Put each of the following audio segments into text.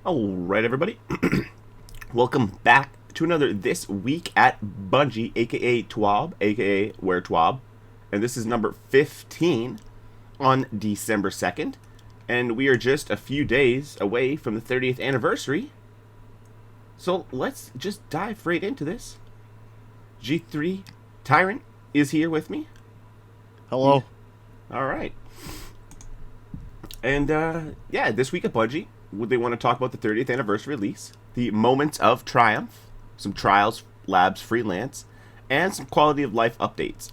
All right, everybody. Welcome back to another This Week at Bungie, aka TWAB, aka Where TWAB. And this is number 15 on December 2nd. And we are just a few days away from the 30th anniversary. So let's just dive right into this. G3 Tyrant is here with me. Hello. All right. And this week at Bungie, they want to talk about the 30th anniversary release, the moments of triumph, some trials, labs, freelance, and some quality of life updates.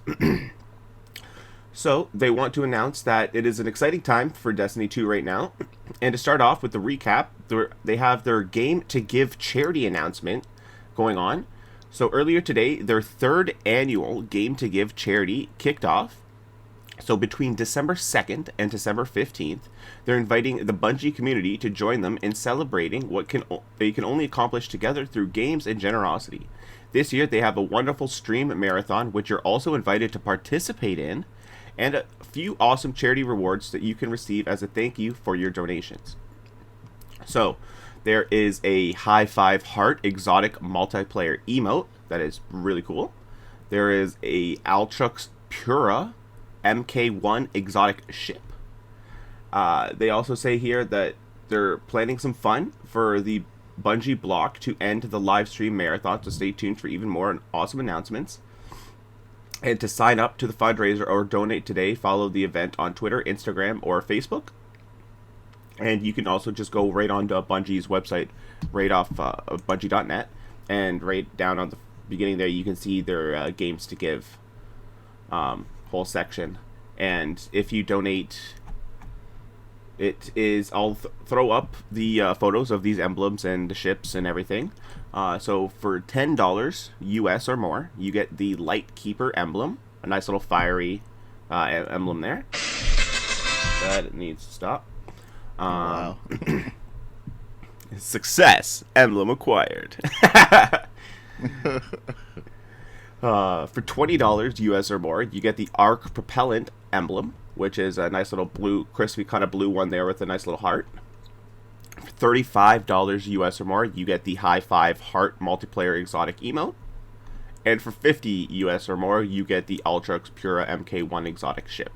So they want to announce that it is an exciting time for Destiny 2 right now. And to start off with the recap, they have their Game2Give charity announcement going on. So earlier today, their third annual Game2Give charity kicked off. So between December 2nd and December 15th, they're inviting the Bungie community to join them in celebrating what they can only accomplish together through games and generosity. This year, they have a wonderful stream marathon, which you're also invited to participate in, and a few awesome charity rewards that you can receive as a thank you for your donations. So, there is a high five heart exotic multiplayer emote that is really cool. There is a Alchuk's Pura MK1 exotic ship. They also say here that they're planning some fun for the Bungie block to end the live stream marathon, so stay tuned for even more awesome announcements. And to sign up to the fundraiser or donate today, follow the event on Twitter, Instagram, or Facebook. And you can also just go right onto Bungie's website, right off bungie.net, and right down on the beginning there, you can see their games to give whole section. And if you donate, I'll throw up the photos of these emblems and the ships and everything. So for $10 US or more, you get the Light Keeper emblem, a nice little fiery emblem there. That needs to stop. Wow. Success. Emblem acquired. For $20 US or more, you get the Arc Propellant emblem, which is a nice little blue, crispy kind of blue one there with a nice little heart. For $35 US or more, you get the High Five Heart multiplayer exotic emote. And for $50 US or more, you get the Ultrax Pura MK1 exotic ship.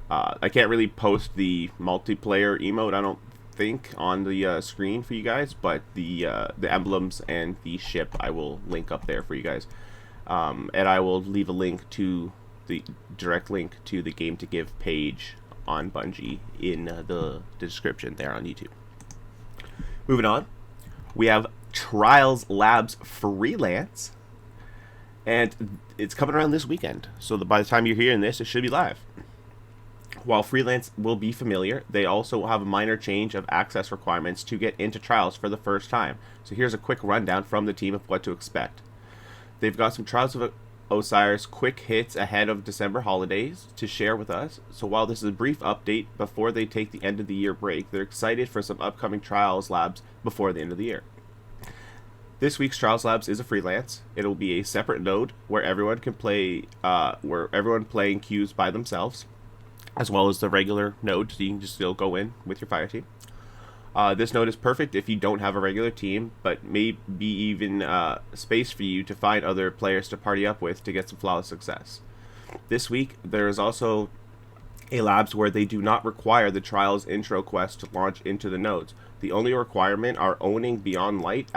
I can't really post the multiplayer emote, I don't think, on the screen for you guys, but the emblems and the ship I will link up there for you guys. And I will leave a link to the direct link to the Game2Give page on Bungie in the description there on YouTube. Moving on, we have Trials Labs Freelance, and it's coming around this weekend. So by the time you're hearing this, it should be live. While Freelance will be familiar, they also have a minor change of access requirements to get into Trials for the first time. So here's a quick rundown from the team of what to expect. They've got some Trials of Osiris quick hits ahead of December holidays to share with us. So while this is a brief update before they take the end of the year break, they're excited for some upcoming Trials Labs before the end of the year. This week's Trials Labs is a freelance. It'll be a separate node where everyone can play, where everyone playing queues by themselves, as well as the regular node, so you can just still go in with your fire team. This node is perfect if you don't have a regular team, but may be even space for you to find other players to party up with to get some flawless success. This week, there is also a labs where they do not require the Trials intro quest to launch into the nodes. The only requirement are owning Beyond Light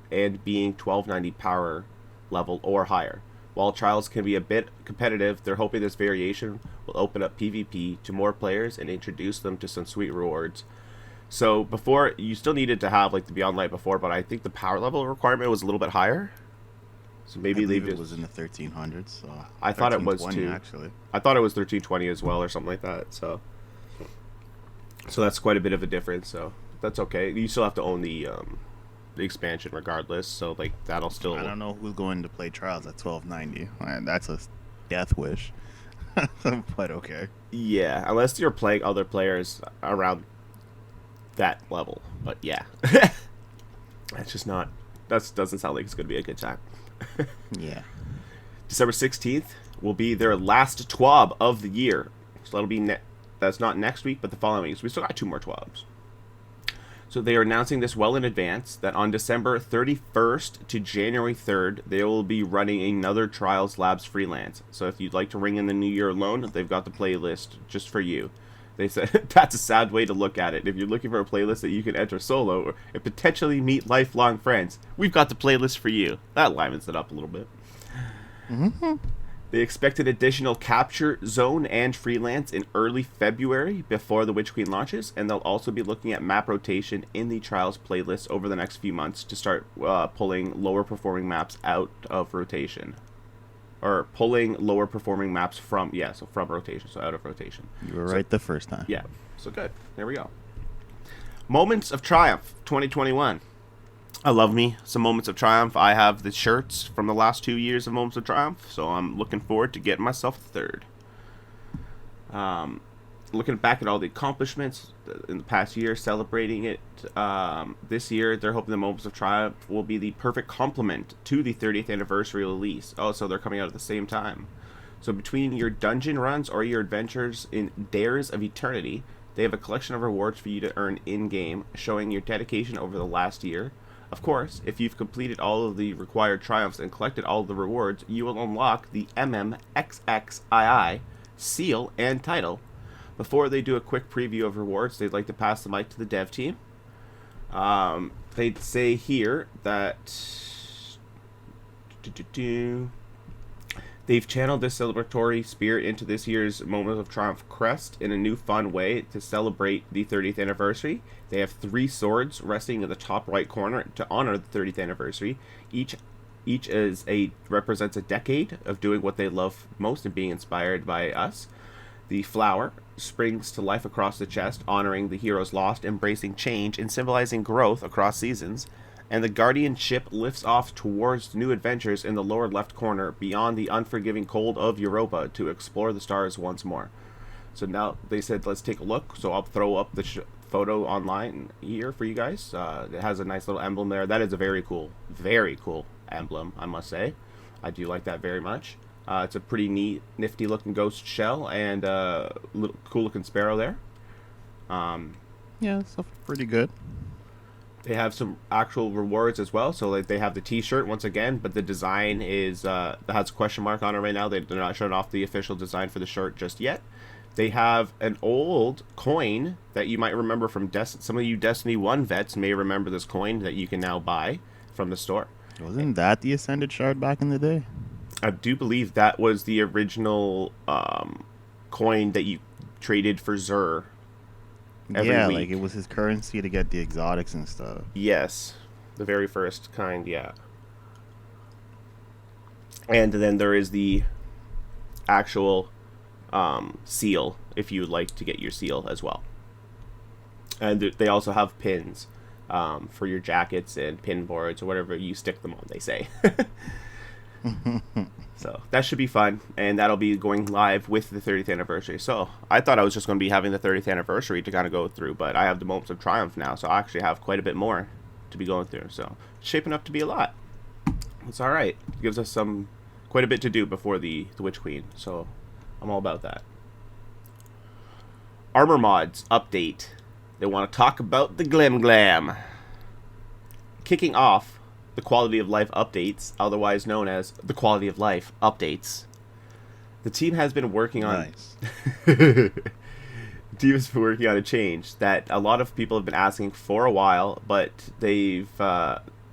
and being 1290 power level or higher. While Trials can be a bit competitive, they're hoping this variation will open up PvP to more players and introduce them to some sweet rewards. So before, you still needed to have like the Beyond Light before, but I think the power level requirement was a little bit higher. So maybe they just... it was in the 1300s. So I thought it was too. Actually, I thought it was 1320 as well, or something like that. So that's quite a bit of a difference. So that's okay. You still have to own the expansion regardless. So like that'll still. I don't know who's going to play Trials at 1290. That's a death wish. But okay. Yeah, unless you're playing other players around that level. But yeah, that's just not. That doesn't sound like it's going to be a good time. Yeah. December 16th will be their last TWAB of the year. So that'll be that's not next week, but the following week. So we still got 2 more TWABs. So they are announcing this well in advance that on December 31st to January 3rd, they will be running another Trials Labs freelance. So if you'd like to ring in the new year alone, they've got the playlist just for you. They said that's a sad way to look at it. If you're looking for a playlist that you can enter solo and potentially meet lifelong friends, we've got the playlist for you. That livens it up a little bit. Mm-hmm. They expect an additional capture zone and freelance in early February before the Witch Queen launches, and they'll also be looking at map rotation in the Trials playlist over the next few months to start pulling lower performing maps out of rotation. Or pulling lower performing maps from rotation, so out of rotation. You were right the first time. Yeah, so good. There we go. Moments of Triumph 2021. I love me some Moments of Triumph. I have the shirts from the last 2 years of Moments of Triumph, so I'm looking forward to getting myself a third. Looking back at all the accomplishments in the past year, celebrating it this year, they're hoping the Moments of Triumph will be the perfect complement to the 30th anniversary release. Oh, so they're coming out at the same time. So between your dungeon runs or your adventures in Dares of Eternity, they have a collection of rewards for you to earn in-game, showing your dedication over the last year. Of course, if you've completed all of the required triumphs and collected all of the rewards, you will unlock the MMXXII seal and title. Before they do a quick preview of rewards, they'd like to pass the mic to the dev team. They'd say here that they've channeled this celebratory spirit into this year's Moment of Triumph crest in a new fun way to celebrate the 30th anniversary. They have 3 swords resting in the top right corner to honor the 30th anniversary. Each represents a decade of doing what they love most and being inspired by us. The flower springs to life across the chest, honoring the heroes lost, embracing change, and symbolizing growth across seasons. And the Guardian ship lifts off towards new adventures in the lower left corner beyond the unforgiving cold of Europa to explore the stars once more. So now they said, let's take a look. So I'll throw up the photo online here for you guys. It has a nice little emblem there. That is a very cool emblem, I must say. I do like that very much. It's a pretty neat, nifty looking ghost shell and little cool looking sparrow there. Yeah, so pretty good. They have some actual rewards as well. So like they have the T-shirt once again, but the design is has a question mark on it right now. They're not showing off the official design for the shirt just yet. They have an old coin that you might remember from some of you Destiny 1 vets may remember this coin that you can now buy from the store. Wasn't that the Ascended Shard back in the day? I do believe that was the original coin that you traded for Xur every week. Like it was his currency to get the exotics and stuff. Yes, the very first kind, yeah. And then there is the actual seal, if you would like to get your seal as well. And they also have pins for your jackets and pin boards or whatever you stick them on, they say. So that should be fun, and that'll be going live with the 30th anniversary. So I thought I was just going to be having the 30th anniversary to kind of go through, but I have the Moments of Triumph now, so I actually have quite a bit more to be going through. So it's shaping up to be a lot. It's all right. It gives us quite a bit to do before the Witch Queen, so I'm all about that. Armor mods update. They want to talk about the Glam. Kicking off the quality of life updates, otherwise known as the quality of life updates. The team has been working on the team has been working on a change that a lot of people have been asking for a while, but they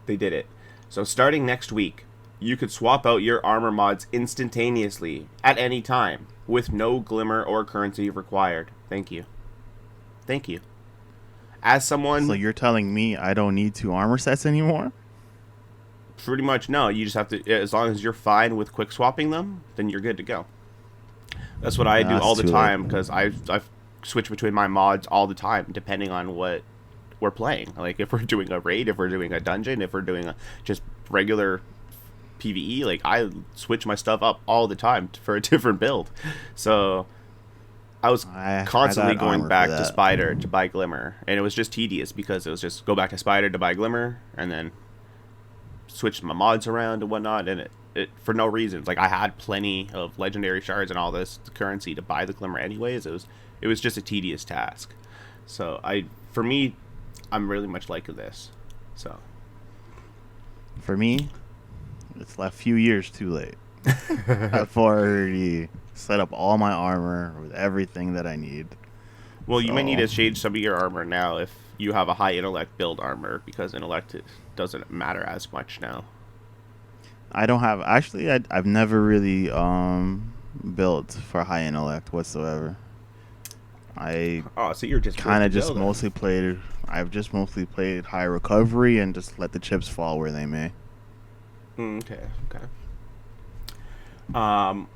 did it. So starting next week, you could swap out your armor mods instantaneously at any time with no glimmer or currency required. Thank you. As someone, so you're telling me I don't need 2 armor sets anymore? Pretty much no. You just have to, as long as you're fine with quick swapping them, then you're good to go. That's what I do all the time, because I switch between my mods all the time depending on what we're playing. Like if we're doing a raid, if we're doing a dungeon, if we're doing just regular PvE, like I switch my stuff up all the time for a different build. So I was constantly going back to Spider to buy Glimmer, and it was just tedious because it was just go back to Spider to buy Glimmer and then switch my mods around and whatnot, and it for no reasons. Like I had plenty of legendary shards and all this currency to buy the Glimmer anyways. It was just a tedious task. So for me, I'm really much liking this. So For me, it's a few years too late. I've already set up all my armor with everything that I need. well, you might need So to change some of your armor now if you have a high intellect build armor, because intellect doesn't matter as much now. I don't have actually. I've never really built for high intellect whatsoever. I Oh, so you're just kind good of to just go then. mostly played. I've just mostly played high recovery and just let the chips fall where they may. Okay.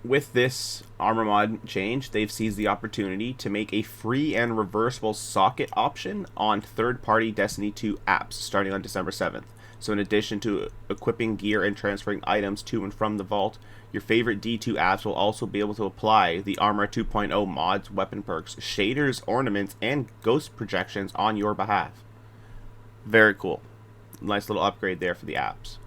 With this armor mod change, they've seized the opportunity to make a free and reversible socket option on third-party Destiny 2 apps starting on December 7th. So in addition to equipping gear and transferring items to and from the vault, your favorite D2 apps will also be able to apply the Armor 2.0 mods, weapon perks, shaders, ornaments, and ghost projections on your behalf. Very cool. Nice little upgrade there for the apps.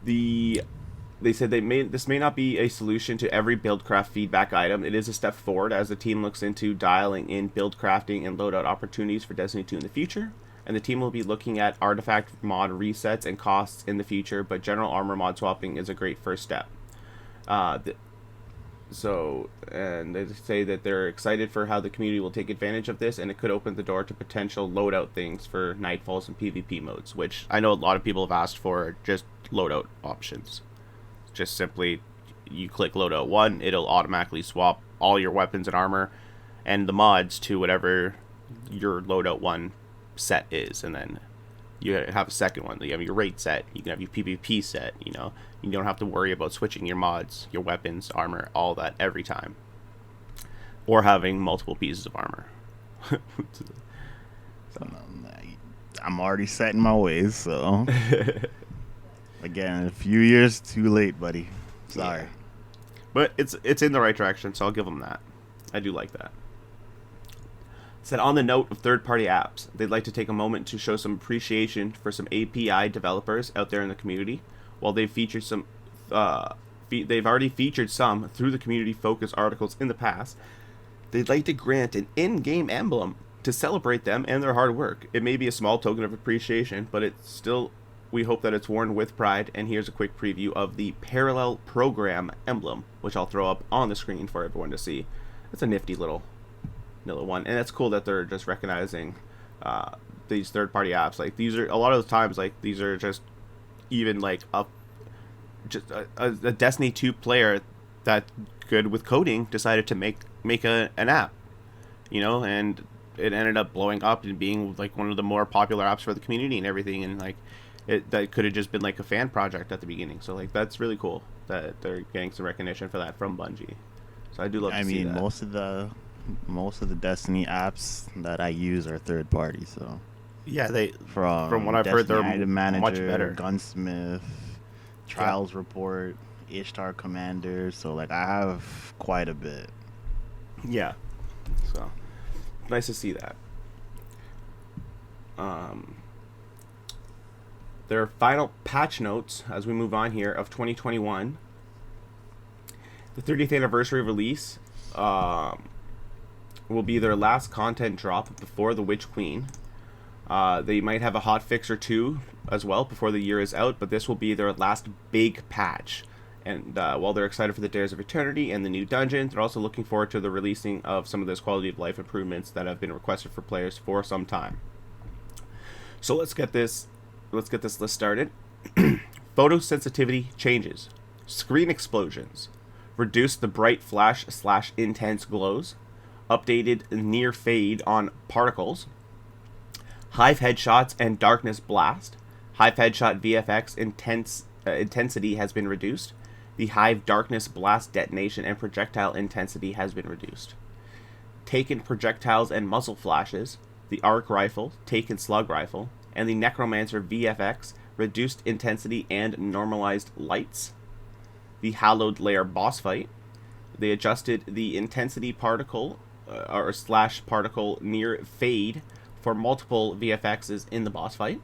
They said this may not be a solution to every buildcraft feedback item. It is a step forward as the team looks into dialing in build crafting and loadout opportunities for Destiny 2 in the future. And the team will be looking at artifact mod resets and costs in the future, but general armor mod swapping is a great first step. And they say that they're excited for how the community will take advantage of this, and it could open the door to potential loadout things for Nightfalls and PvP modes, which I know a lot of people have asked for, just loadout options. Just simply, you click loadout 1, it'll automatically swap all your weapons and armor and the mods to whatever your loadout 1 set is, and then you have a second one. You have your raid set, you can have your PvP set, you don't have to worry about switching your mods, your weapons, armor, all that every time, or having multiple pieces of armor. So, I'm already set in my ways, so again, a few years too late, buddy. Sorry. Yeah. But it's in the right direction, so I'll give them that. I do like that. Said on the note of third-party apps, they'd like to take a moment to show some appreciation for some API developers out there in the community. While they've featured they've already featured some through the community-focused articles in the past, they'd like to grant an in-game emblem to celebrate them and their hard work. It may be a small token of appreciation, but we hope that it's worn with pride. And here's a quick preview of the Parallel Program emblem, which I'll throw up on the screen for everyone to see. It's a nifty little one, and it's cool that they're just recognizing these third-party apps. Like, these are a lot of the times, like, these are just even like a Destiny 2 player that good with coding decided to make an app, and it ended up blowing up and being like one of the more popular apps for the community and everything. And like, that could have just been like a fan project at the beginning. So like, that's really cool that they're getting some recognition for that from Bungie. So I do love to see that. Most of the Destiny apps that I use are third party, so yeah, from what I've Destiny heard, they're Item Manager, much better. Gunsmith, Trials Report, Ishtar Commander, so like I have quite a bit. Yeah, so nice to see that. Their final patch notes as we move on here of 2021. The 30th anniversary release will be their last content drop before the Witch Queen. They might have a hot fix or two as well before the year is out, but this will be their last big patch. And while they're excited for the Dares of Eternity and the new dungeon, they're also looking forward to the releasing of some of those quality of life improvements that have been requested for players for some time. So let's get this list started. Photosensitivity changes, screen explosions, reduce the bright flash / intense glows, updated near fade on particles, hive headshots and darkness blast. Hive headshot VFX intensity has been reduced. The hive darkness blast detonation and projectile intensity has been reduced. Taken projectiles and muzzle flashes, the arc rifle, Taken slug rifle, and the necromancer VFX reduced intensity and normalized lights. The hallowed layer boss fight, they adjusted the intensity particle / particle near fade for multiple VFXs in the boss fight.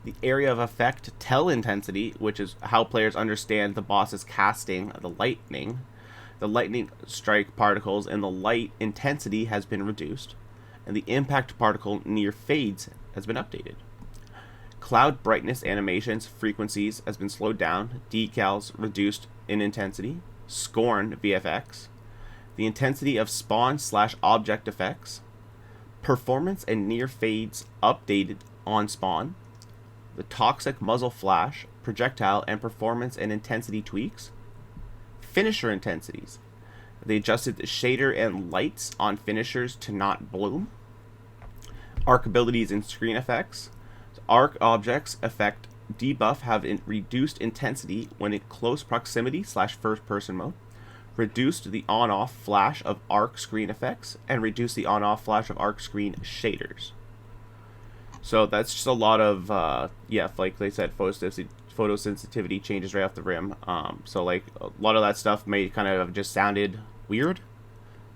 The area of effect tell intensity, which is how players understand the boss is casting the lightning strike particles, and the light intensity has been reduced. and the impact particle near fades has been updated. Cloud brightness animations frequencies has been slowed down, decals reduced in intensity, Scorn VFX, the intensity of spawn/object effects, performance and near fades updated on spawn, the toxic muzzle flash, projectile and performance and intensity tweaks, finisher intensities. They adjusted the shader and lights on finishers to not bloom, arc abilities and screen effects. Arc objects effect debuff have reduced intensity when in close proximity / first person mode, reduced the on-off flash of arc screen effects, and reduced the on-off flash of arc screen shaders. So that's just a lot of, like they said, photosensitivity changes right off the rim. So like a lot of that stuff may kind of have just sounded weird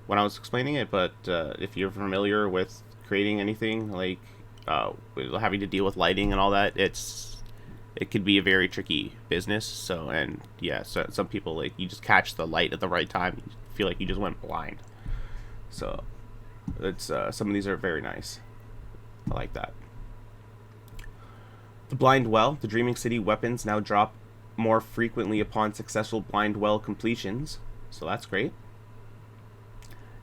when I was explaining it, but if you're familiar with creating anything, like having to deal with lighting and all that, it could be a very tricky business. So, and yeah, so some people, like, you just catch the light at the right time, you feel like you just went blind. So it's some of these are very nice. I like that. The Blind Well. The Dreaming City weapons now drop more frequently upon successful Blind Well completions, so that's great.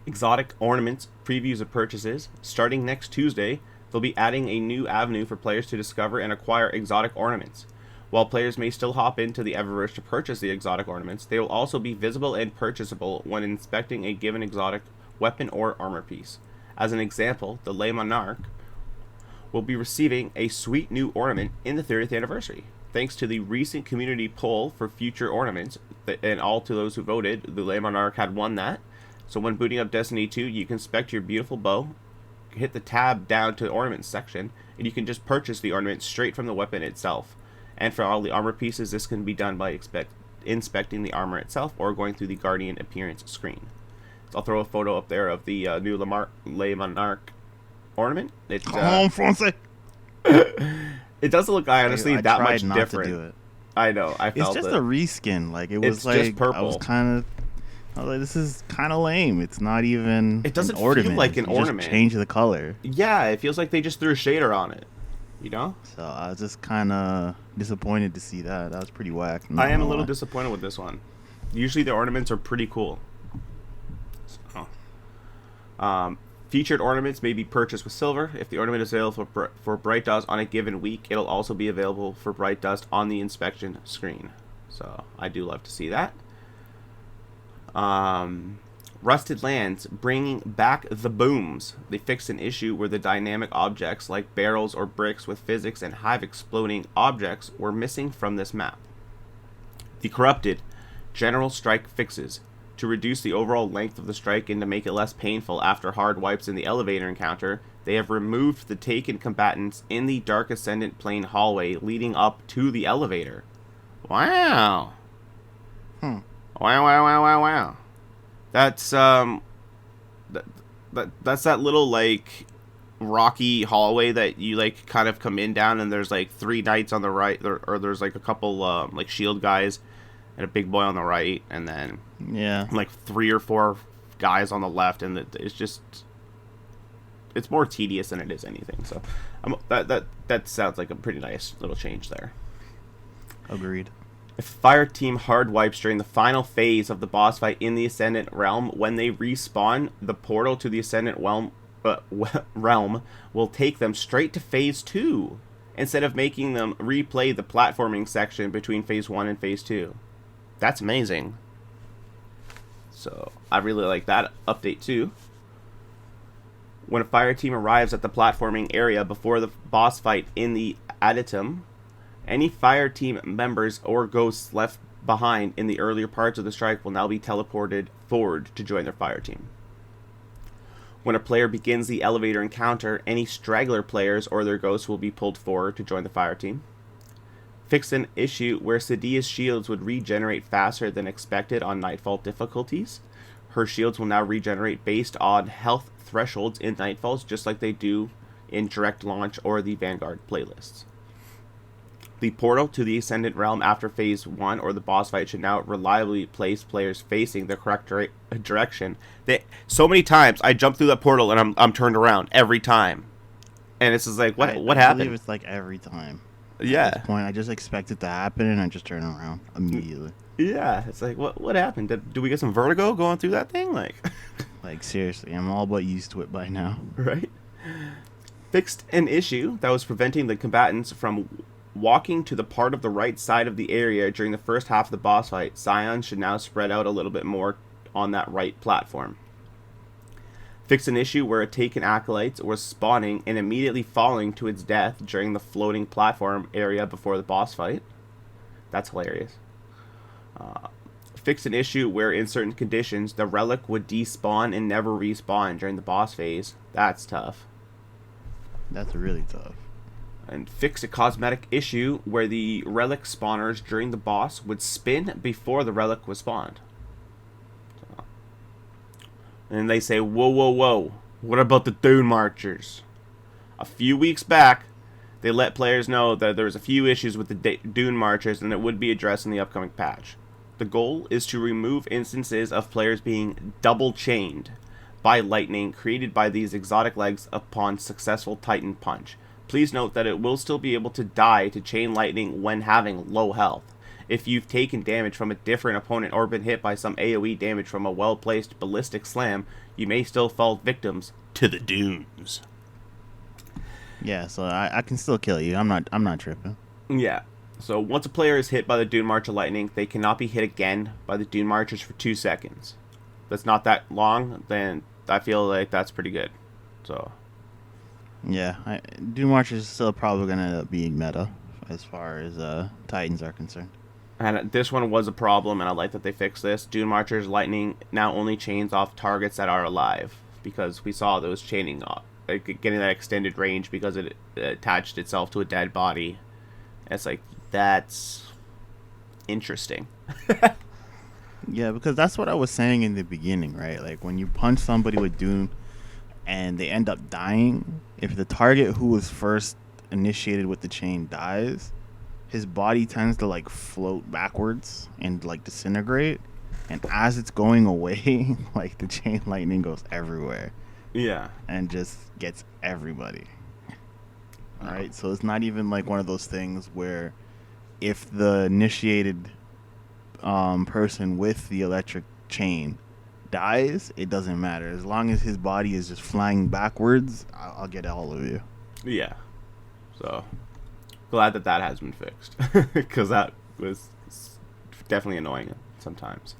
Exotic Ornaments previews of purchases. Starting next Tuesday, they'll be adding a new avenue for players to discover and acquire exotic ornaments. While players may still hop into the Eververse to purchase the exotic ornaments, they will also be visible and purchasable when inspecting a given exotic weapon or armor piece. As an example, the Le Monarque will be receiving a sweet new ornament in the 30th anniversary. Thanks to the recent community poll for future ornaments, and all to those who voted, the Le Monarque had won that. So when booting up Destiny 2, you can inspect your beautiful bow, hit the tab down to the ornaments section, and you can just purchase the ornament straight from the weapon itself. And for all the armor pieces, this can be done by inspecting the armor itself or going through the Guardian appearance screen. So I'll throw a photo up there of the new Le Monarque ornament. It doesn't look honestly that much different. To do it. I know. It's just a reskin. Like, it was like, just purple. I was like, this is kind of lame. It's not even. It doesn't an ornament. Feel like an ornament. Just change the color. Yeah, it feels like they just threw a shader on it. You know. So I was just kind of disappointed to see that. That was pretty whack. I am a little disappointed with this one. Usually the ornaments are pretty cool. So, featured ornaments may be purchased with silver. If the ornament is available for Bright Dust on a given week, it'll also be available for Bright Dust on the inspection screen. So I do love to see that. Rusted Lands, bringing back the booms. They fixed an issue where the dynamic objects like barrels or bricks with physics and hive exploding objects were missing from this map. The Corrupted, General Strike fixes. To reduce the overall length of the strike and to make it less painful after hard wipes in the elevator encounter, they have removed the taken combatants in the Dark Ascendant Plane hallway leading up to the elevator. Wow. Wow. That's that's that little, like, rocky hallway that you, like, kind of come in down, and there's like 3 knights on the right, or there's like a couple like shield guys and a big boy on the right, and then like 3 or 4 guys on the left, and it's more tedious than it is anything. So that sounds like a pretty nice little change there. Agreed. If Fire Team hard wipes during the final phase of the boss fight in the Ascendant Realm, when they respawn, the portal to the Ascendant Realm will take them straight to Phase 2, instead of making them replay the platforming section between Phase 1 and Phase 2. That's amazing. So I really like that update too. When a fire team arrives at the platforming area before the boss fight in the Adytum, any fire team members or ghosts left behind in the earlier parts of the strike will now be teleported forward to join their fire team. When a player begins the elevator encounter, any straggler players or their ghosts will be pulled forward to join the fire team. Fixed an issue where Sadia's shields would regenerate faster than expected on Nightfall difficulties. Her shields will now regenerate based on health thresholds in Nightfalls, just like they do in Direct Launch or the Vanguard playlists. The portal to the Ascendant Realm after Phase 1 or the boss fight should now reliably place players facing the correct direction. So many times I jump through that portal and I'm turned around every time. And it's just like, what happened? I believe it's like every time. Yeah. At this point, I just expect it to happen and I just turn around immediately. Yeah, it's like, what happened? Did we get some vertigo going through that thing? Like, like seriously, I'm all but used to it by now. Right? Fixed an issue that was preventing the combatants from walking to the part of the right side of the area during the first half of the boss fight. Scions should now spread out a little bit more on that right platform. Fix an issue where a taken acolyte was spawning and immediately falling to its death during the floating platform area before the boss fight. That's hilarious. Fix an issue where in certain conditions the relic would despawn and never respawn during the boss phase. That's tough. That's really tough. And fix a cosmetic issue where the relic spawners during the boss would spin before the relic was spawned. And they say, whoa, what about the Dune Marchers? A few weeks back, they let players know that there was a few issues with the Dune Marchers and it would be addressed in the upcoming patch. The goal is to remove instances of players being double chained by lightning created by these exotic legs upon successful Titan punch. Please note that it will still be able to die to chain lightning when having low health. If you've taken damage from a different opponent or been hit by some AoE damage from a well-placed ballistic slam, you may still fall victims to the dunes. Yeah, so I can still kill you. I'm not tripping. Yeah. So once a player is hit by the Dune Marcher lightning, they cannot be hit again by the Dune Marchers for 2 seconds. That's not that long, then I feel like that's pretty good. So yeah, Dune Marchers is still probably going to end up being meta as far as Titans are concerned. And this one was a problem, and I like that they fixed this. Dune Marcher's lightning now only chains off targets that are alive, because we saw those chaining off, like getting that extended range because it attached itself to a dead body. And it's like, that's interesting. Yeah, because that's what I was saying in the beginning, right? Like, when you punch somebody with Dune and they end up dying, if the target who was first initiated with the chain dies, his body tends to like float backwards and like disintegrate, and as it's going away, like the chain lightning goes everywhere. Yeah. And just gets everybody. Alright, so it's not even like one of those things where if the initiated person with the electric chain dies, it doesn't matter. As long as his body is just flying backwards, I'll get all of you. Yeah. So glad that has been fixed, because that was definitely annoying sometimes.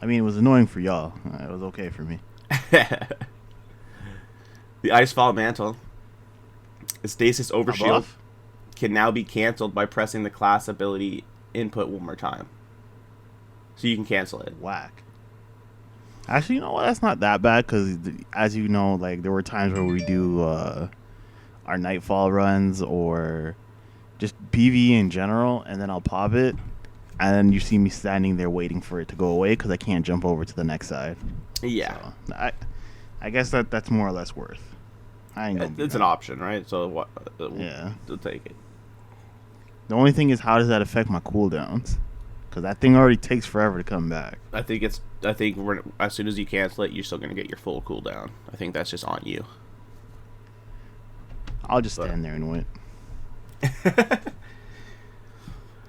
I mean, it was annoying for y'all. It was okay for me. The Icefall Mantle, a Stasis Overshield, can now be canceled by pressing the class ability input one more time. So you can cancel it. Whack. Actually, you know what? That's not that bad, because as you know, like there were times where we do our Nightfall runs or just PvE in general, and then I'll pop it, and then you see me standing there waiting for it to go away because I can't jump over to the next side. Yeah. So, I guess that's more or less worth. It's an option, right? So what? Yeah. We'll take it. The only thing is, how does that affect my cooldowns? Because that thing already takes forever to come back. I think as soon as you cancel it, you're still gonna get your full cooldown. I think that's just on you. I'll just stand there and wait.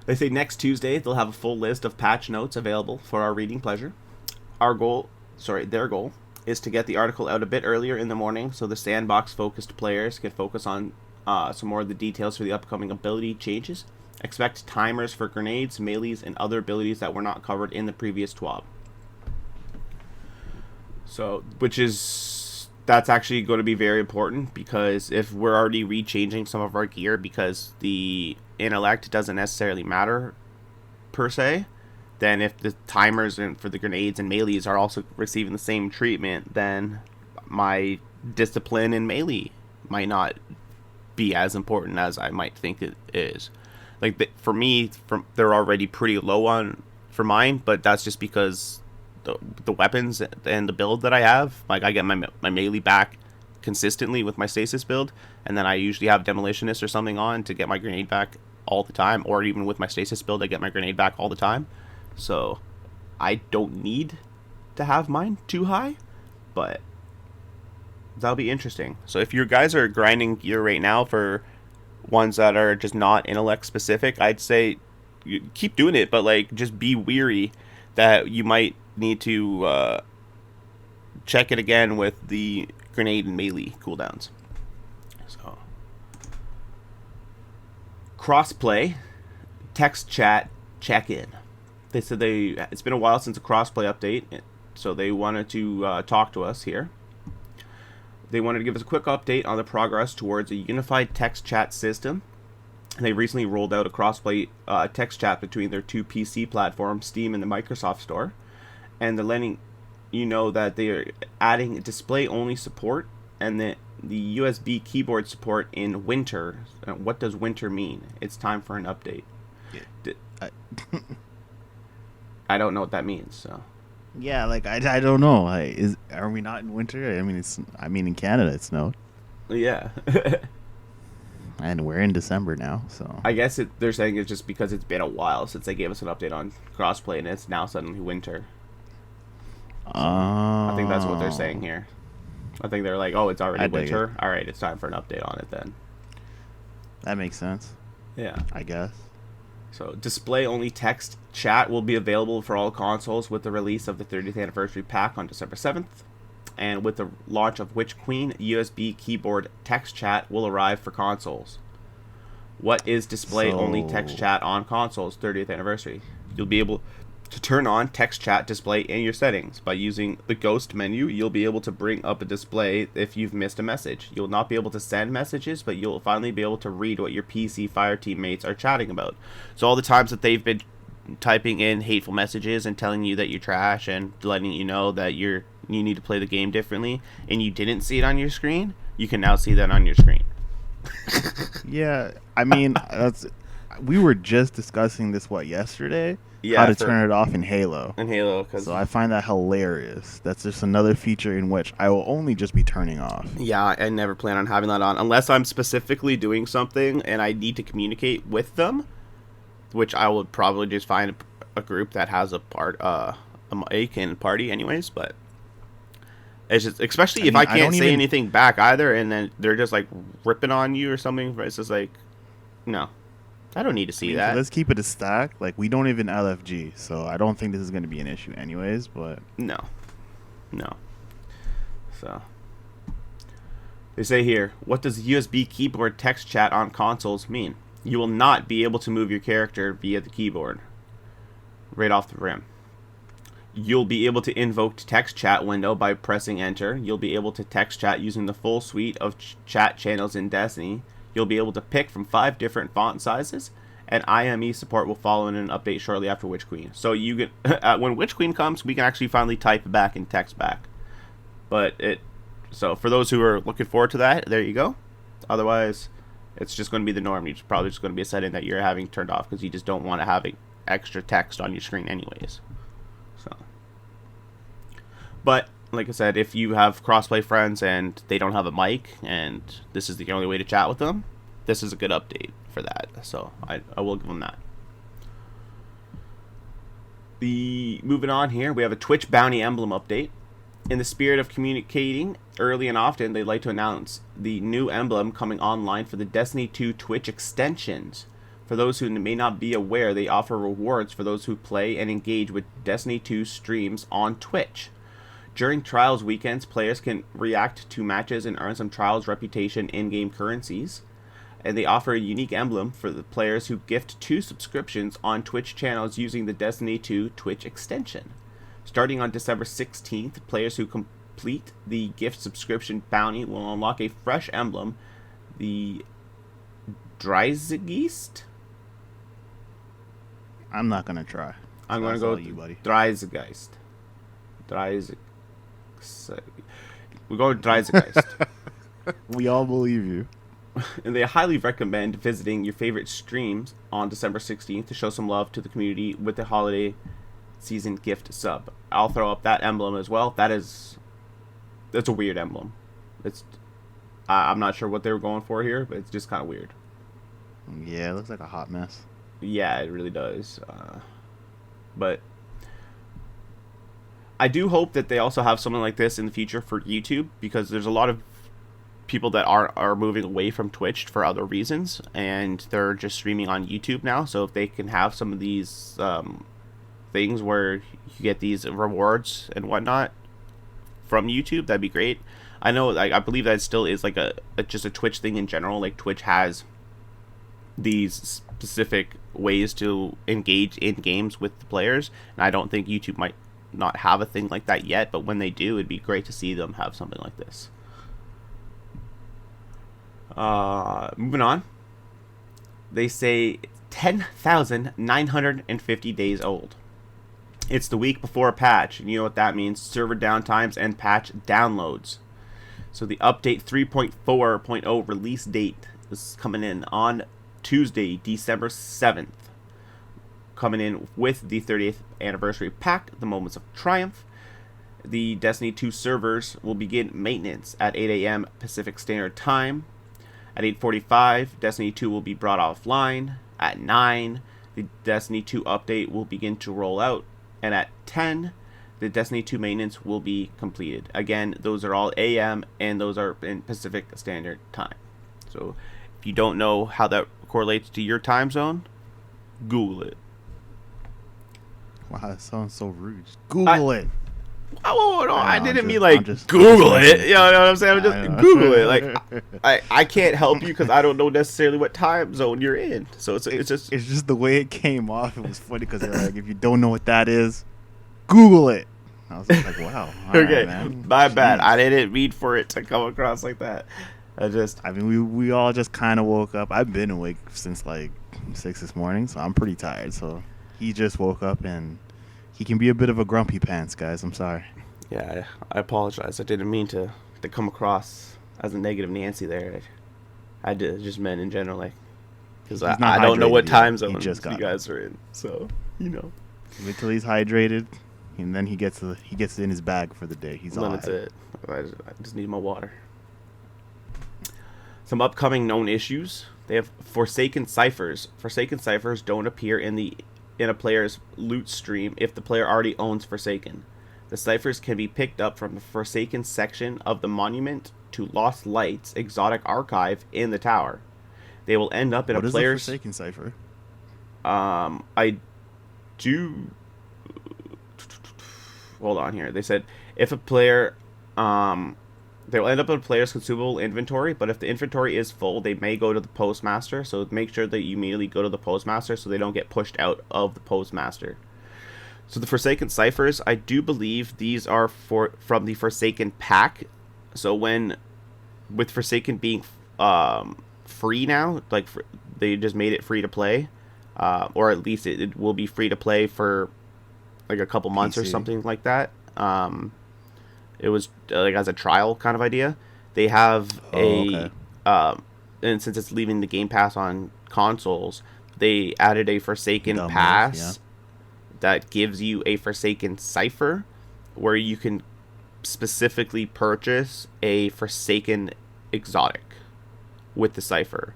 They say next Tuesday they'll have a full list of patch notes available for our reading pleasure. Their goal is to get the article out a bit earlier in the morning so the sandbox focused players can focus on some more of the details for the upcoming ability changes. Expect timers for grenades, melees, and other abilities that were not covered in the previous TWAB. So, that's actually going to be very important, because if we're already rechanging some of our gear because the intellect doesn't necessarily matter per se, then if the timers for the grenades and melees are also receiving the same treatment, then my discipline and melee might not be as important as I might think it is. Like, for me, they're already pretty low on for mine, but that's just because the weapons and the build that I have, like I get my melee back consistently with my stasis build, and then I usually have demolitionist or something on to get my grenade back all the time, or even with my stasis build, I get my grenade back all the time. So I don't need to have mine too high, but that'll be interesting. So if your guys are grinding gear right now for ones that are just not intellect specific, I'd say you keep doing it, but like just be weary that you might need to check it again with the grenade and melee cooldowns. So crossplay, text chat, check in. They said it's been a while since a crossplay update, so they wanted to talk to us here. They wanted to give us a quick update on the progress towards a unified text chat system. They recently rolled out a crossplay text chat between their two PC platforms, Steam and the Microsoft Store. And they're letting you know that they are adding display-only support and the USB keyboard support in winter. What does winter mean? It's time for an update. I don't know what that means, so... Yeah, like I don't know. Are we not in winter? I mean in Canada it snowed. Yeah. And we're in December now, so I guess they're saying it's just because it's been a while since they gave us an update on crossplay, and it's now suddenly winter. I think that's what they're saying here. I think they're like, oh, it's already winter. All right, it's time for an update on it then. That makes sense. Yeah, I guess. So, display-only text chat will be available for all consoles with the release of the 30th anniversary pack on December 7th. And with the launch of Witch Queen, USB keyboard text chat will arrive for consoles. What is display-only text chat on consoles 30th anniversary? You'll be able to turn on text chat display in your settings. By using the ghost menu, you'll be able to bring up a display if you've missed a message. You'll not be able to send messages, but you'll finally be able to read what your PC Fire teammates are chatting about. So all the times that they've been typing in hateful messages and telling you that you're trash and letting you know that you need to play the game differently, and you didn't see it on your screen, you can now see that on your screen. Yeah, I mean, we were just discussing this yesterday. Yeah, how to turn it off in Halo. So I find that hilarious. That's just another feature in which I will only just be turning off. Yeah, I never plan on having that on unless I'm specifically doing something and I need to communicate with them, which I would probably just find a group that has a mic and party anyways. But it's just, especially if I can't say anything back either, and then they're just like ripping on you or something. It's just like, no. I don't need to see that. So let's keep it a stack. Like, we don't even LFG, so I don't think this is going to be an issue anyways, but... No. So. They say here, what does USB keyboard text chat on consoles mean? You will not be able to move your character via the keyboard. Right off the rim. You'll be able to invoke text chat window by pressing enter. You'll be able to text chat using the full suite of chat channels in Destiny. You'll be able to pick from 5 different font sizes, and IME support will follow in an update shortly after Witch Queen. So you can, when Witch Queen comes, we can actually finally type back and text back. So for those who are looking forward to that, there you go. Otherwise, it's just going to be the norm. It's probably just going to be a setting that you're having turned off because you just don't want to have extra text on your screen anyways. So, but like I said, if you have crossplay friends and they don't have a mic and this is the only way to chat with them, this is a good update for that. So I will give them that. Moving on here, we have a Twitch bounty emblem update. In the spirit of communicating early and often, they'd like to announce the new emblem coming online for the Destiny 2 Twitch extensions. For those who may not be aware, they offer rewards for those who play and engage with Destiny 2 streams on Twitch. During Trials weekends, players can react to matches and earn some Trials reputation in-game currencies. And they offer a unique emblem for the players who gift 2 subscriptions on Twitch channels using the Destiny 2 Twitch extension. Starting on December 16th, players who complete the gift subscription bounty will unlock a fresh emblem, the Dreizegeist. I'm not going to try. I'm going to go with Dreizegeist. We're going with Dreizegeist. We all believe you. And they highly recommend visiting your favorite streams on December 16th to show some love to the community with the holiday season gift sub. I'll throw up that emblem as well. That's a weird emblem. I'm not sure what they were going for here, but it's just kind of weird. Yeah, it looks like a hot mess. Yeah, it really does. But I do hope that they also have something like this in the future for YouTube, because there's a lot of people that are moving away from Twitch for other reasons, and they're just streaming on YouTube now. So if they can have some of these things where you get these rewards and whatnot from YouTube, that'd be great. I know, I believe that still is like just a Twitch thing in general. Like Twitch has these specific ways to engage in games with the players, and I don't think YouTube might not have a thing like that yet, but when they do, it'd be great to see them have something like this. Moving on. They say 10,950 days old. It's the week before a patch, and you know what that means: server downtimes and patch downloads. So the update 3.4.0 release date is coming in on Tuesday, December 7th. Coming in with the 30th anniversary pack, the Moments of Triumph. The Destiny 2 servers will begin maintenance at 8 a.m. Pacific Standard Time. At 8:45, Destiny 2 will be brought offline. At 9, the Destiny 2 update will begin to roll out. And at 10, the Destiny 2 maintenance will be completed. Again, those are all AM, and those are in Pacific Standard Time. So if you don't know how that correlates to your time zone, Google it. Wow, that sounds so rude. Just Google it. Oh, no, I didn't mean just Google it. You know what I'm saying? Just Google it. Like, I can't help you because I don't know necessarily what time zone you're in. So it's just the way it came off. It was funny because they're like, if you don't know what that is, Google it. I was like, wow. Okay, right, man. my Jeez. bad. I didn't mean for it to come across like that. I mean, we all just kind of woke up. I've been awake since like 6 this morning, so I'm pretty tired. So he just woke up, and he can be a bit of a grumpy pants, guys. I'm sorry. Yeah, I apologize. I didn't mean to come across as a negative Nancy there. I just meant in general, like, because I don't know what time zone you guys are in. So, you know. Wait till he's hydrated, and then he gets it in his bag for the day. He's all right. That's it. I just need my water. Some upcoming known issues. They have Forsaken Ciphers. Forsaken Ciphers don't appear in a player's loot stream if the player already owns Forsaken. The ciphers can be picked up from the Forsaken section of the Monument to Lost Light's exotic archive in the tower. They will end up in a player's... What is a Forsaken cipher? I do... Hold on here. They said if a player... They will end up in a player's consumable inventory, but if the inventory is full, they may go to the postmaster. So make sure that you immediately go to the postmaster so they don't get pushed out of the postmaster. So the Forsaken Ciphers, I do believe these are from the Forsaken pack. So with Forsaken being free now, like they just made it free to play, or at least it will be free to play for like a couple months or something like that. It was like as a trial kind of idea. They have and since it's leaving the Game Pass on consoles, they added a Forsaken pass that gives you a Forsaken cipher, where you can specifically purchase a Forsaken exotic with the cipher.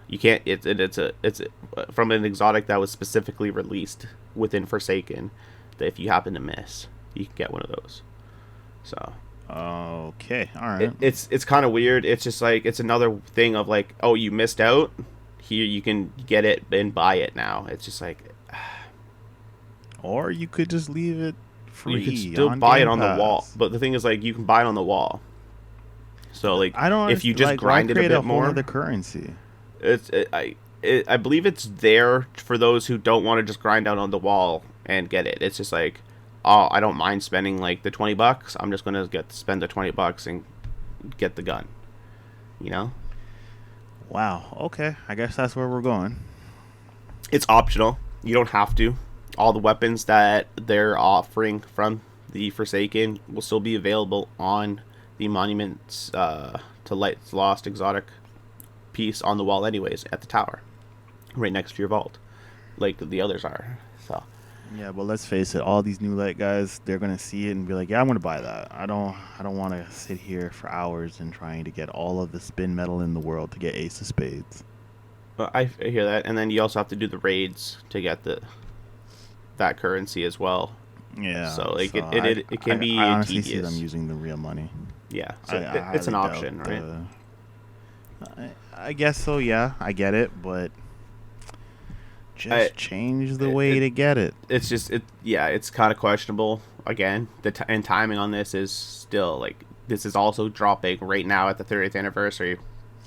You can't. It's from an exotic that was specifically released within Forsaken. That if you happen to miss, you can get one of those. So okay, all right. It's kind of weird. It's just like it's another thing of like, oh, you missed out. Here you can get it and buy it now. It's just like, or you could just leave it free. You could still buy it on the wall, but the thing is, like, you can buy it on the wall. So like, if you just grind it a bit more, the currency. I believe it's there for those who don't want to just grind out on the wall and get it. It's just like, oh, I don't mind spending like the $20. I'm just gonna spend the $20 and get the gun. You know? Wow. Okay. I guess that's where we're going. It's optional. You don't have to. All the weapons that they're offering from the Forsaken will still be available on the Monuments to Light's Lost exotic piece on the wall anyways at the tower. Right next to your vault. Like the others are. So yeah, but let's face it, all these new light guys, they're gonna see it and be like, "Yeah, I'm gonna buy that. I don't want to sit here for hours and trying to get all of the spin metal in the world to get Ace of Spades." I hear that, and then you also have to do the raids to get that currency as well. Yeah. So like so it can be I honestly tedious. see them using the real money. Yeah, so I it's an highly option, doubt right? I guess so. Yeah, I get it, but just change the way to get it. It's just it's kind of questionable. Again, and timing on this is still like this is also dropping right now at the 30th anniversary,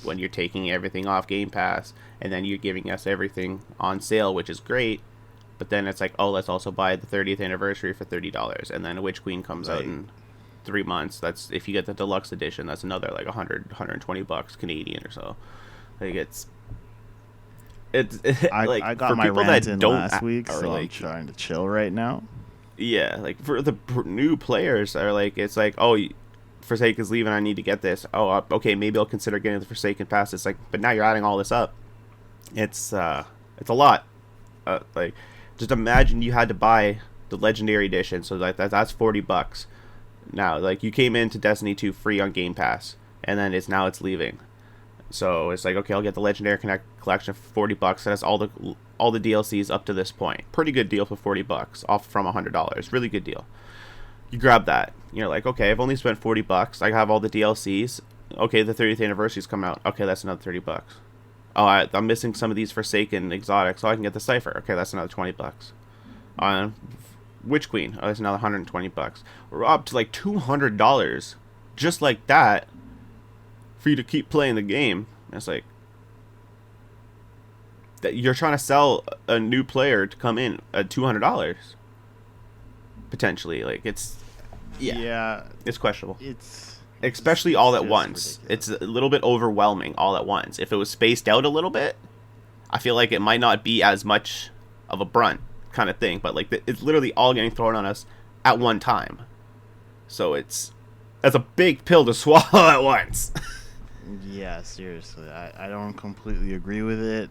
when you're taking everything off Game Pass, and then you're giving us everything on sale, which is great. But then it's like, oh, let's also buy the 30th anniversary for $30, and then Witch Queen comes out in 3 months. That's if you get the deluxe edition, that's another like $120 Canadian or so. Like it's like I got for my people rant that in don't last week, so like, I'm trying to chill right now. Yeah, like for the new players are like, it's like, oh, Forsaken's leaving, I need to get this. Oh, okay, maybe I'll consider getting the Forsaken pass. It's like, but now you're adding all this up. It's a lot. Like, just imagine you had to buy the Legendary Edition, so like that's $40. Now, like, you came into Destiny 2 free on Game Pass, and then it's leaving. So it's like, okay, I'll get the Legendary Collection for $40. That's all the DLCs up to this point. Pretty good deal for $40 off from $100. Really good deal. You grab that. You're like, okay, I've only spent $40. I have all the DLCs. Okay, the 30th anniversary's coming out. Okay, that's another $30. Oh, I'm missing some of these Forsaken exotics, so I can get the Cipher. Okay, that's another $20. Witch Queen. Oh, that's another $120. We're up to like $200, just like that, for you to keep playing the game. It's like that you're trying to sell a new player to come in at $200 potentially. Like it's it's questionable. It's especially all at once. ridiculous. It's a little bit overwhelming all at once. If it was spaced out a little bit, I feel like it might not be as much of a brunt kind of thing. But like it's literally all getting thrown on us at one time. So that's a big pill to swallow at once. Yeah, seriously, I don't completely agree with it,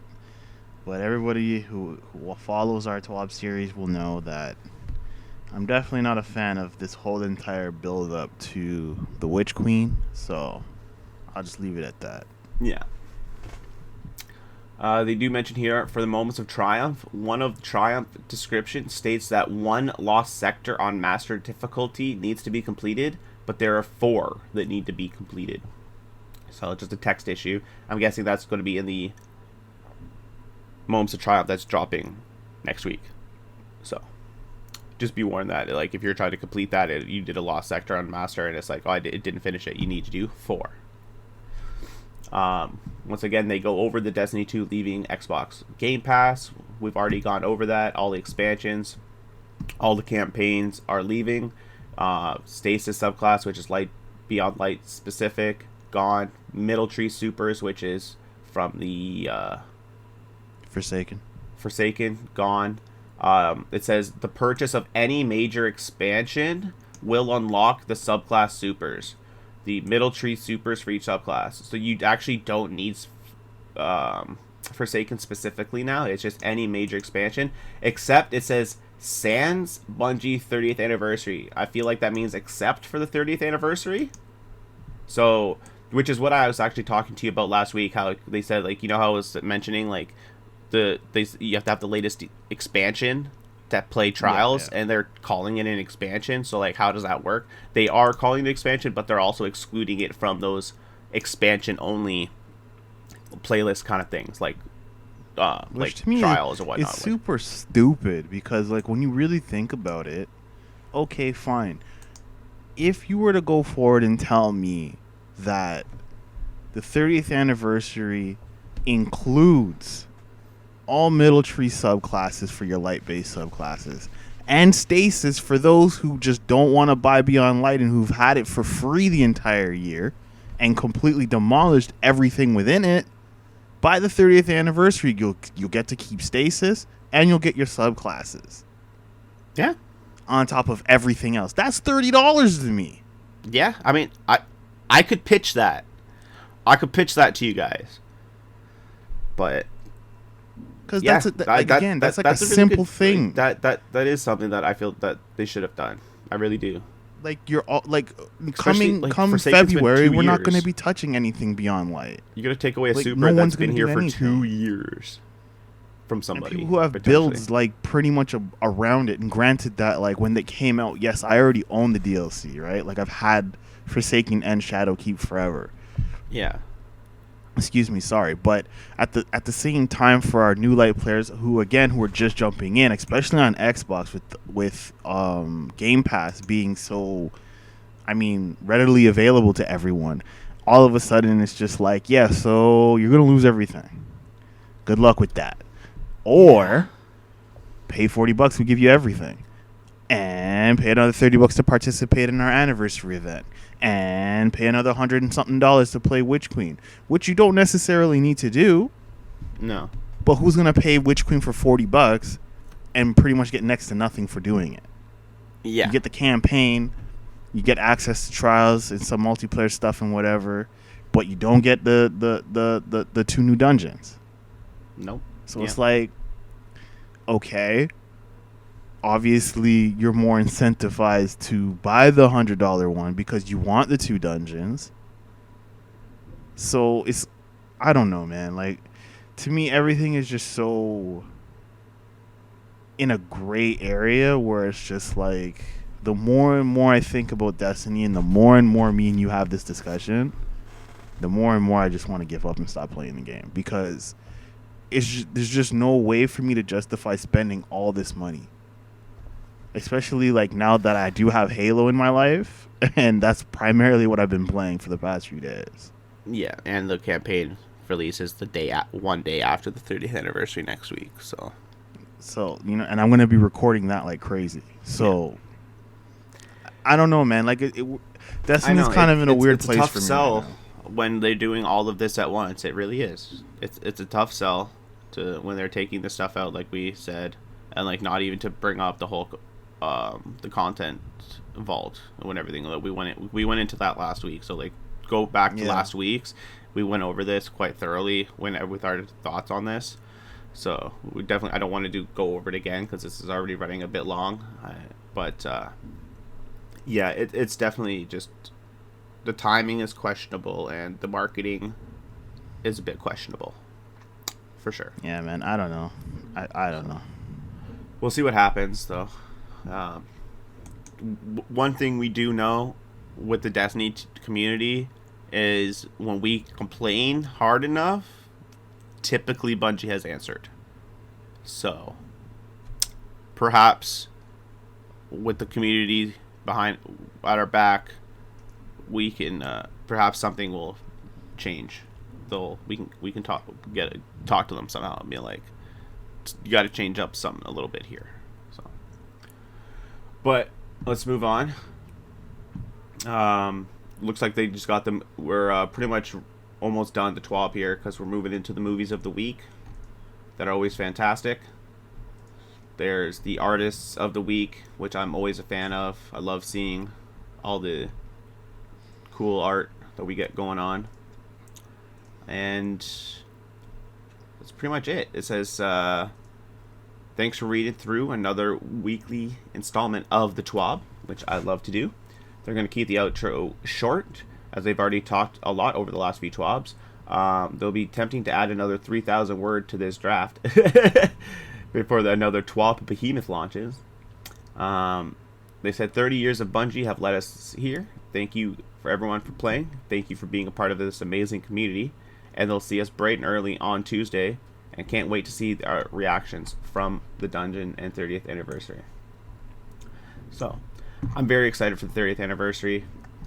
but everybody who follows our TWAB series will know that I'm definitely not a fan of this whole entire build up to the Witch Queen, so I'll just leave it at that. Yeah. They do mention here, for the moments of triumph, one of the triumph description states that one lost sector on master difficulty needs to be completed, but there are 4 that need to be completed. So it's just a text issue. I'm guessing that's going to be in the moments of triumph that's dropping next week. So just be warned that, like, if you're trying to complete that, you did a lost sector on master, and it's like, oh, it didn't finish it. You need to do 4. Once again, they go over the Destiny 2 leaving Xbox Game Pass. We've already gone over that. All the expansions, all the campaigns are leaving. Stasis subclass, which is light beyond light specific, gone. Middle Tree Supers, which is from the Forsaken, gone. It says the purchase of any major expansion will unlock the subclass supers. The Middle Tree Supers for each subclass. So you actually don't need Forsaken specifically now. It's just any major expansion. Except it says sans Bungie 30th anniversary. I feel like that means except for the 30th anniversary. So, which is what I was actually talking to you about last week. How they said, like, you know how I was mentioning, like, you have to have the latest expansion to play trials, and they're calling it an expansion. So, like, how does that work? They are calling it expansion, but they're also excluding it from those expansion only playlist kind of things, like to me, trials or whatnot. It's super stupid because, like, when you really think about it, okay, fine. If you were to go forward and tell me that the 30th anniversary includes all Middle Tree subclasses for your light-based subclasses, and Stasis for those who just don't want to buy Beyond Light and who've had it for free the entire year and completely demolished everything within it, by the 30th anniversary, you'll get to keep Stasis and you'll get your subclasses. Yeah. On top of everything else. That's $30 to me. Yeah, I mean, I could pitch that. I could pitch that to you guys. But because that's like a simple thing. That is something that I feel that they should have done. I really do. like you're all like Especially, like, come Forsaken's been February, 2 we're not going to years. be touching anything beyond light. You're gonna take away a Like, super no that's one's been gonna here do for anything. 2 years from And somebody. people who have potentially. builds like pretty much around it. And granted that like when they came out, yes, I already own the DLC, right? Like I've had Forsaken and Shadowkeep forever. Yeah. Excuse me, sorry, but at the same time, for our new light players who are just jumping in, especially on Xbox with Game Pass being so, I mean, readily available to everyone, all of a sudden it's just like, yeah, so you're gonna lose everything. Good luck with that. Or pay $40, we give you everything, and pay another $30 to participate in our anniversary event, and pay another $100 and something to play Witch Queen, which you don't necessarily need to do. No. But who's gonna pay Witch Queen for $40 and pretty much get next to nothing for doing it? Yeah. You get the campaign, you get access to trials and some multiplayer stuff and whatever, but you don't get the 2 new dungeons. Nope. So it's like, okay, obviously you're more incentivized to buy the $100 one because you want the 2 dungeons. So it's, I don't know, man. Like, to me, everything is just so in a gray area where it's just like, the more and more I think about Destiny and the more and more me and you have this discussion, the more and more I just want to give up and stop playing the game, because there's just no way for me to justify spending all this money, especially like now that I do have Halo in my life, and that's primarily what I've been playing for the past few days. Yeah, and the campaign release is one day after the 30th anniversary next week. So you know, and I'm gonna be recording that like crazy. So I don't know, man. Like Destiny's kind of in a weird place tough for me sell right now. when they're doing all of this at once. It really is. It's a tough sell to when they're taking the stuff out, like we said, and like not even to bring up the whole the content vault when everything that we went into that last week. So like go back to last week's. We went over this quite thoroughly with our thoughts on this. So we definitely, I don't want to go over it again because this is already running a bit long. But yeah, it's definitely just the timing is questionable and the marketing is a bit questionable, for sure. Yeah, man. I don't know. I don't know. We'll see what happens, though. One thing we do know with the Destiny community is when we complain hard enough, typically Bungie has answered. So perhaps with the community at our back, we can perhaps something will change. Though we can talk to them somehow and be like, you got to change up something a little bit here. So, but let's move on. Looks like they just got them. We're pretty much almost done the TWAB here because we're moving into the movies of the week that are always fantastic. There's the artists of the week, which I'm always a fan of. I love seeing all the cool art that we get going on. And that's pretty much it. It says, thanks for reading through another weekly installment of the TWAB, which I love to do. They're going to keep the outro short, as they've already talked a lot over the last few TWABs. They'll be attempting to add another 3,000 word to this draft before another TWAB behemoth launches. They said 30 years of Bungie have led us here. Thank you for everyone for playing. Thank you for being a part of this amazing community. And they'll see us bright and early on Tuesday. And can't wait to see our reactions from the dungeon and 30th anniversary. So, I'm very excited for the 30th anniversary.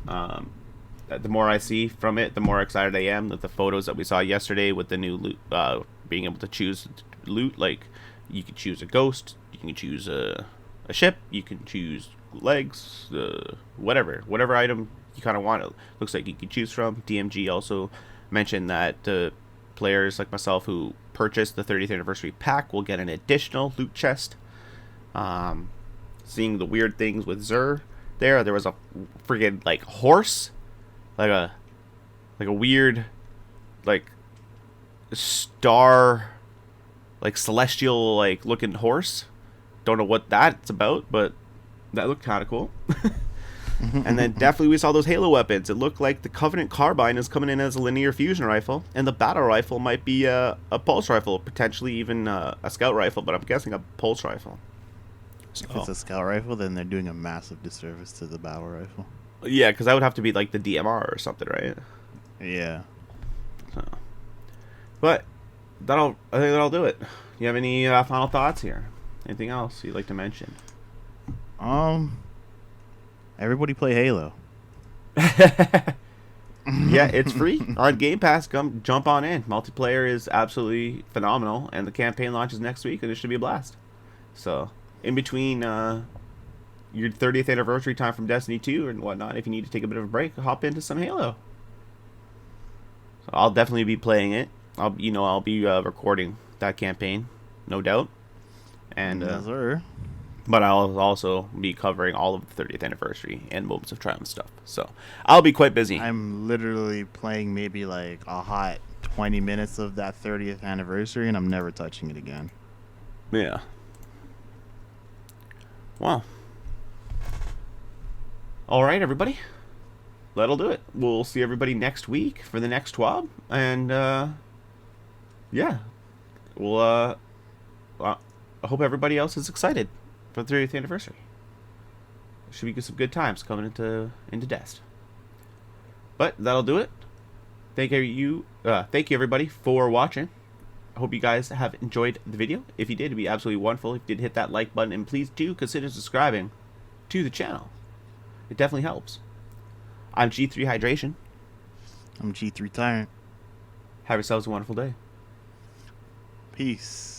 The more I see from it, the more excited I am. That the photos that we saw yesterday with the new loot, being able to choose loot, like you can choose a ghost, you can choose a ship, you can choose legs, whatever item you kind of want. It looks like you can choose from. DMG also mentioned that the players like myself who purchased the 30th anniversary pack will get an additional loot chest. Seeing the weird things with Xur there was a friggin' like horse, like a weird like star, like celestial like looking horse. Don't know what that's about, but that looked kind of cool. And then definitely we saw those Halo weapons. It looked like the Covenant Carbine is coming in as a linear fusion rifle, and the battle rifle might be a pulse rifle, potentially even a scout rifle, but I'm guessing a pulse rifle. If it's a scout rifle, then they're doing a massive disservice to the battle rifle. Yeah, because that would have to be like the DMR or something, right? Yeah. So, but I think that'll do it. You have any final thoughts here? Anything else you'd like to mention? Everybody play Halo. Yeah, it's free on Game Pass. Come jump on in. Multiplayer is absolutely phenomenal, and the campaign launches next week, and it should be a blast. So, in between your 30th anniversary time from Destiny 2 and whatnot, if you need to take a bit of a break, hop into some Halo. So I'll definitely be playing it. I'll be recording that campaign, no doubt. And Yes, sir. but I'll also be covering all of the 30th anniversary and Moments of Triumph stuff. So I'll be quite busy. I'm literally playing maybe like a hot 20 minutes of that 30th anniversary, and I'm never touching it again. Yeah. Wow. All right, everybody. That'll do it. We'll see everybody next week for the next TWAB. And, yeah. We'll, I hope everybody else is excited for the 30th anniversary. Should be some good times coming into Dest. But that'll do it. Thank you everybody for watching. I hope you guys have enjoyed the video. If you did, it'd be absolutely wonderful if you did hit that like button, and please do consider subscribing to the channel. It definitely helps. I'm G3 Hydration. I'm G3 Tyrant. Have yourselves a wonderful day. Peace.